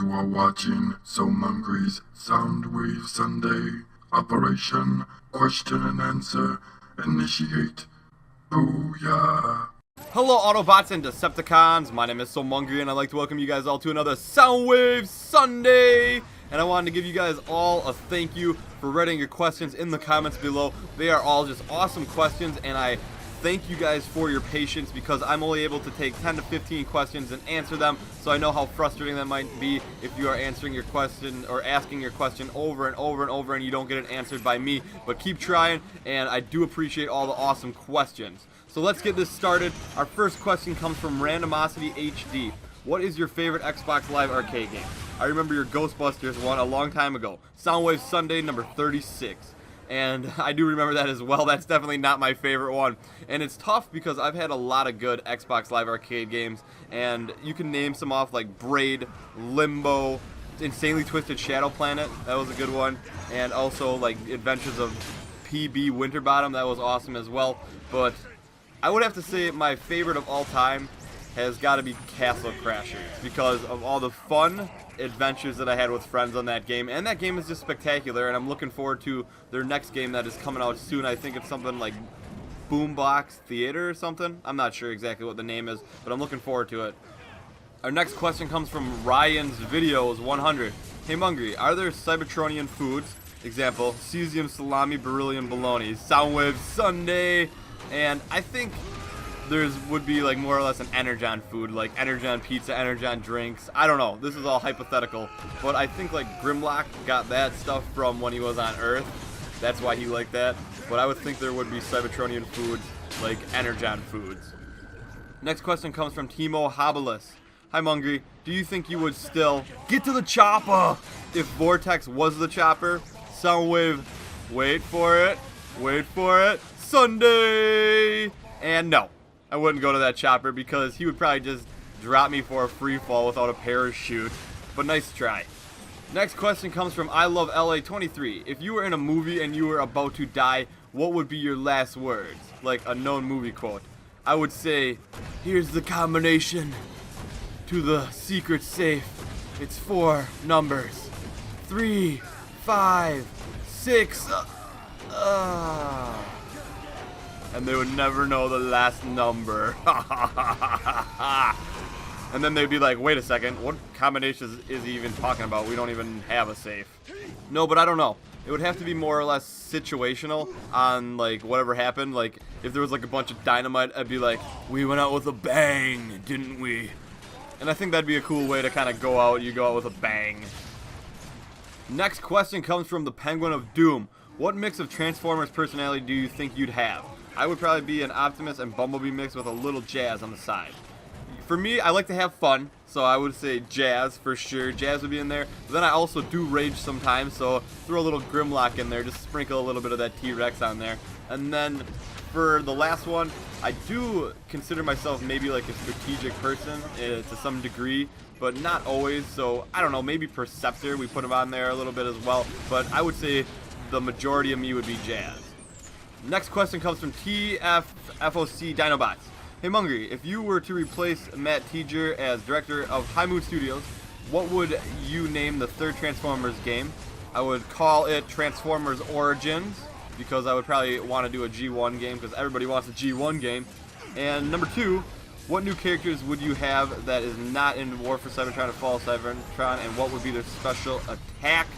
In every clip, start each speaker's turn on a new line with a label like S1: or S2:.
S1: You are watching Soundwave's Soundwave Sunday. Operation Question and Answer. Initiate. Booyah!
S2: Hello Autobots and Decepticons, my name is Somungry and I'd like to welcome you guys all to another Soundwave Sunday! And I wanted to give you guys all a thank you for writing your questions in the comments below. They are all just awesome questions and I thank you guys for your patience because I'm only able to take 10 to 15 questions and answer them, so I know how frustrating that might be if you are answering your question or asking your question over and over and over and you don't get it answered by me. But keep trying, and I do appreciate all the awesome questions. So let's get this started. Our first question comes from Randomosity HD. What is your favorite Xbox Live arcade game? I remember your Ghostbusters one a long time ago. Soundwave Sunday number 36. And I do remember that as well. That's definitely not my favorite one. And it's tough because I've had a lot of good Xbox Live arcade games. And you can name some off like Braid, Limbo, Insanely Twisted Shadow Planet. That was a good one. And also like Adventures of PB Winterbottom. That was awesome as well. But I would have to say my favorite of all time has got to be Castle Crashers because of all the fun adventures that I had with friends on that game, and that game is just spectacular, and I'm looking forward to their next game that is coming out soon. I think it's something like Boombox Theater or something. I'm not sure exactly what the name is, but I'm looking forward to it. Our next question comes from Ryan's Videos 100. Hey Mungry, are there Cybertronian foods? Example, cesium, salami, beryllium, bologna. Soundwave Sunday. And I think would be like more or less an Energon food, like Energon pizza, Energon drinks. I don't know. This is all hypothetical, but I think like Grimlock got that stuff from when he was on Earth. That's why he liked that. But I would think there would be Cybertronian foods like Energon foods. Next question comes from Timo Habilis. Hi Mungry, do you think you would still get to the Choppa if Vortex was the chopper? Soundwave, wait for it, Sunday! And no. I wouldn't go to that chopper because he would probably just drop me for a free fall without a parachute. But nice try. Next question comes from I Love LA 23. If you were in a movie and you were about to die, what would be your last words? Like a known movie quote. I would say, here's the combination to the secret safe. It's 4 numbers. 3, 5, 6. And they would never know the last number. And then they'd be like, wait a second, what combinations is he even talking about? We don't even have a safe. No, but I don't know. It would have to be more or less situational on like whatever happened. Like if there was like a bunch of dynamite, I'd be like, we went out with a bang, didn't we? And I think that'd be a cool way to kind of go out. You go out with a bang. Next question comes from the Penguin of Doom. What mix of Transformers personality do you think you'd have? I would probably be an Optimus and Bumblebee mix with a little Jazz on the side. For me, I like to have fun, so I would say Jazz for sure. Jazz would be in there. But then I also do rage sometimes, so throw a little Grimlock in there. Just sprinkle a little bit of that T-Rex on there. And then for the last one, I do consider myself maybe like a strategic person to some degree, but not always. So I don't know, maybe Perceptor, we put him on there a little bit as well. But I would say the majority of me would be Jazz. Next question comes from TFFOC Dinobots. Hey Mungry, if you were to replace Matt Teager as director of High Moon Studios, what would you name the third Transformers game? I would call it Transformers Origins, because I would probably want to do a G1 game, because everybody wants a G1 game. And number 2, what new characters would you have that is not in War for Cybertron or Fall of Cybertron, and what would be their special attack?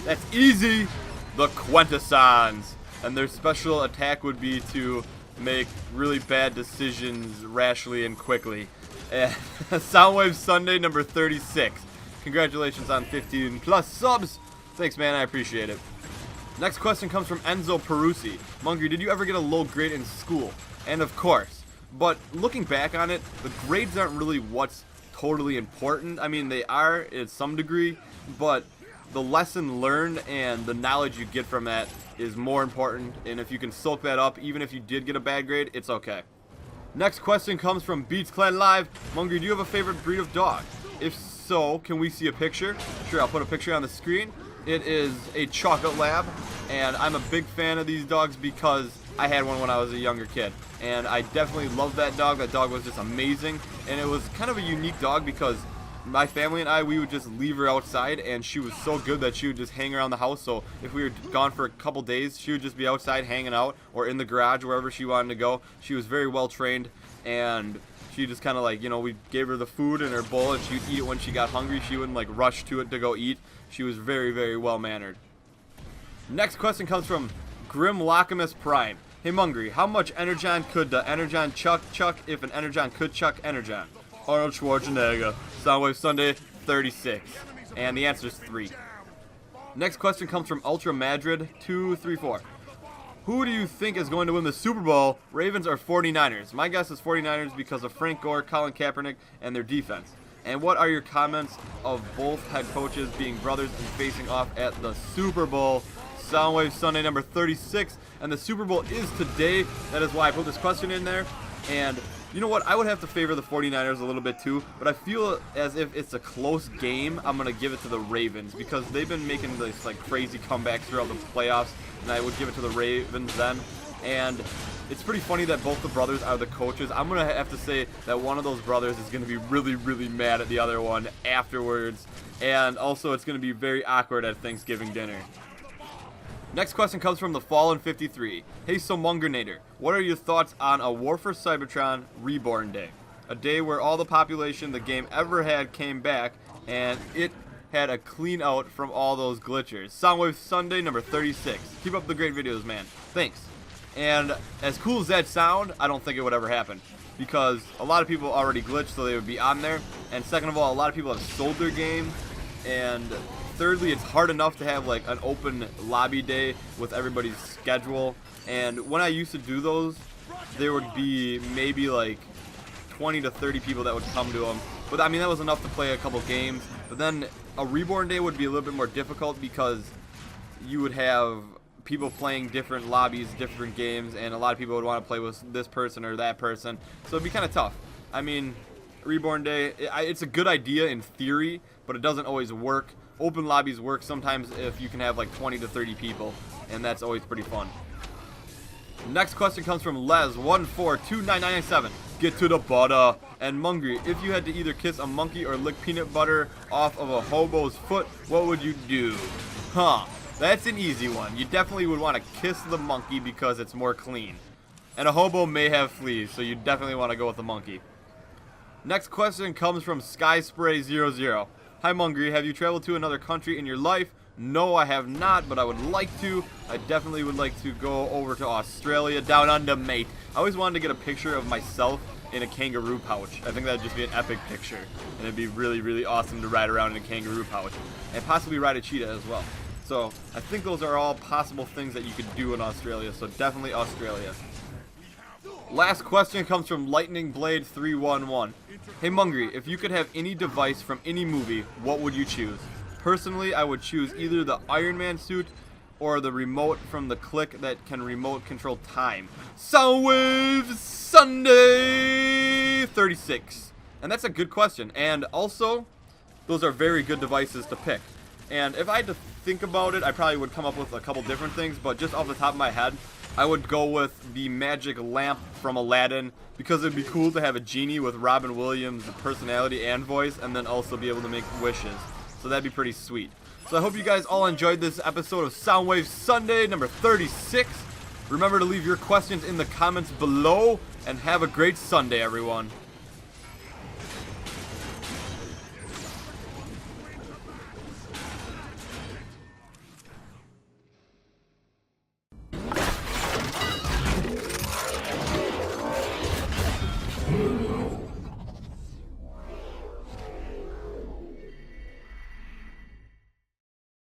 S2: That's easy! The Quintessons! And their special attack would be to make really bad decisions rashly and quickly. Soundwave Sunday number 36. Congratulations on 15 plus subs. Thanks, man. I appreciate it. Next question comes from Enzo Peru. Mungry, did you ever get a low grade in school? And of course. But looking back on it, the grades aren't really what's totally important. I mean, they are to some degree, but the lesson learned and the knowledge you get from that is more important, and if you can soak that up, even if you did get a bad grade, it's okay. Next question comes from beatscladlive. Mungry, do you have a favorite breed of dog? If so, can we see a picture? Sure, I'll put a picture on the screen. It is a chocolate lab, and I'm a big fan of these dogs because I had one when I was a younger kid, and I definitely loved that dog. That dog was just amazing, and it was kind of a unique dog because my family and I, we would just leave her outside, and she was so good that she would just hang around the house. So if we were gone for a couple days, she would just be outside hanging out or in the garage, wherever she wanted to go. She was very well trained, and she just kind of like, we gave her the food in her bowl, and she would eat it when she got hungry. She wouldn't like rush to it to go eat. She was very, very well mannered. Next question comes from Grim Locamus Prime. Hey Mungry, how much Energon could the Energon chuck if an Energon could chuck Energon? Arnold Schwarzenegger. Soundwave Sunday 36. And the answer is 3. Next question comes from Ultra Madrid 234. Who do you think is going to win the Super Bowl, Ravens or 49ers? My guess is 49ers because of Frank Gore, Colin Kaepernick, and their defense. And what are your comments of both head coaches being brothers and facing off at the Super Bowl? Soundwave Sunday number 36, and the Super Bowl is today. That is why I put this question in there. And you know what? I would have to favor the 49ers a little bit too, but I feel as if it's a close game, I'm going to give it to the Ravens because they've been making this like crazy comebacks throughout the playoffs, and I would give it to the Ravens then. And it's pretty funny that both the brothers are the coaches. I'm going to have to say that one of those brothers is going to be really, really mad at the other one afterwards, and also it's going to be very awkward at Thanksgiving dinner. Next question comes from the Fallen 53. Hey, so Mungernator, what are your thoughts on a War for Cybertron Reborn Day? A day where all the population the game ever had came back, and it had a clean out from all those glitchers. Soundwave Sunday number 36. Keep up the great videos, man. Thanks. And as cool as that sound, I don't think it would ever happen, because a lot of people already glitched, so they would be on there. And second of all, a lot of people have sold their game, and thirdly, it's hard enough to have like an open lobby day with everybody's schedule. And when I used to do those, there would be maybe like 20 to 30 people that would come to them. But I mean, that was enough to play a couple games. But then a Reborn Day would be a little bit more difficult because you would have people playing different lobbies, different games, and a lot of people would want to play with this person or that person. So it'd be kind of tough. I mean, Reborn Day, it's a good idea in theory, but it doesn't always work. Open lobbies work sometimes if you can have like 20 to 30 people, and that's always pretty fun. Next question comes from Les142997. Get to the butter. And Mungry, if you had to either kiss a monkey or lick peanut butter off of a hobo's foot, what would you do? Huh, that's an easy one. You definitely would want to kiss the monkey because it's more clean. And a hobo may have fleas, so you definitely want to go with the monkey. Next question comes from SkySpray00. Hi Mungry, have you traveled to another country in your life? No, I have not, but I would like to. I definitely would like to go over to Australia, down under, mate. I always wanted to get a picture of myself in a kangaroo pouch. I think that would just be an epic picture, and it'd be really, really awesome to ride around in a kangaroo pouch, and possibly ride a cheetah as well. So I think those are all possible things that you could do in Australia, so definitely Australia. Last question comes from Lightning Blade 311. Hey Mungry, if you could have any device from any movie, what would you choose? Personally, I would choose either the Iron Man suit or the remote from the Click that can remote control time. Soundwave Sunday 36. And that's a good question. And also, those are very good devices to pick. And if I had to think about it, I probably would come up with a couple different things, but just off the top of my head, I would go with the magic lamp from Aladdin, because it'd be cool to have a genie with Robin Williams' personality and voice, and then also be able to make wishes. So that'd be pretty sweet. So I hope you guys all enjoyed this episode of Soundwave Sunday number 36. Remember to leave your questions in the comments below, and have a great Sunday, everyone.